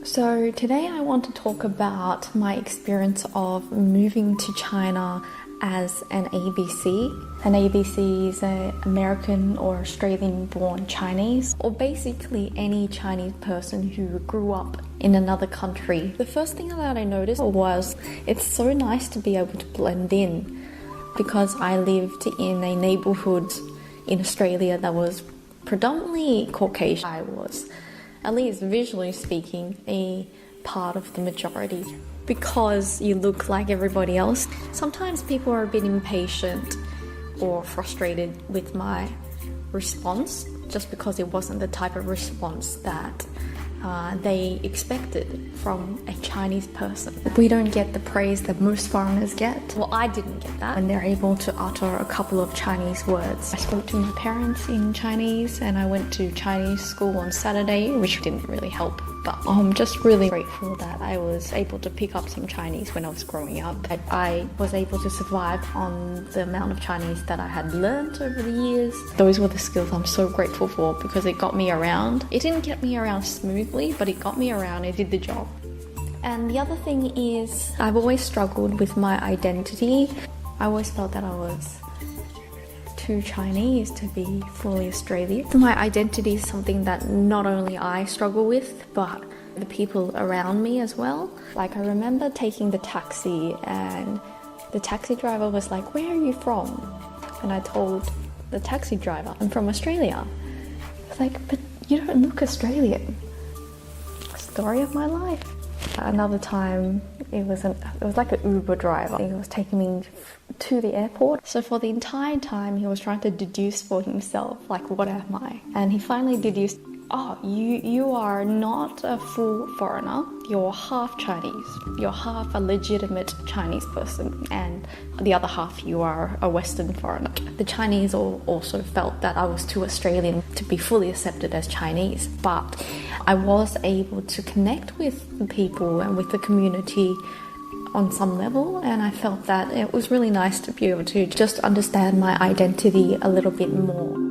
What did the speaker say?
So today I want to talk about my experience of moving to China as an ABC. An ABC is an American or Australian born Chinese, or basically any Chinese person who grew up in another country. The first thing that I noticed was it's so nice to be able to blend in, because I lived in a neighborhood in Australia that was predominantly Caucasian. I was, at least visually speaking, a part of the majority. Because you look like everybody else, sometimes people are a bit impatient or frustrated with my response, just because it wasn't the type of response that they expected from a Chinese person. We don't get the praise that most foreigners get. Well, I didn't get that when they're able to utter a couple of Chinese words. I spoke to my parents in Chinese and I went to Chinese school on Saturday, which didn't really help. But I'm just really grateful that I was able to pick up some Chinese when I was growing up. I was able to survive on the amount of Chinese that I had learned over the years. Those were the skills I'm so grateful for, because it got me around. It didn't get me around smoothly, but it got me around, it did the job. And the other thing is, I've always struggled with my identity. I always felt that I was too Chinese to be fully Australian. My identity is something that not only I struggle with, but the people around me as well. Like, I remember taking the taxi and the taxi driver was like, "Where are you from?" And I told the taxi driver, "I'm from Australia." It's like, "But you don't look Australian." Story of my life. Another time, it was like an Uber driver. He was taking me to the airport. So for the entire time, he was trying to deduce for himself, like, what am I? And he finally deduced, "Oh, you are not a full foreigner. You're half Chinese. You're half a legitimate Chinese person, and the other half you are a Western foreigner." The Chinese also felt that I was too Australian to be fully accepted as Chinese, but I was able to connect with the people and with the community on some level, and I felt that it was really nice to be able to just understand my identity a little bit more.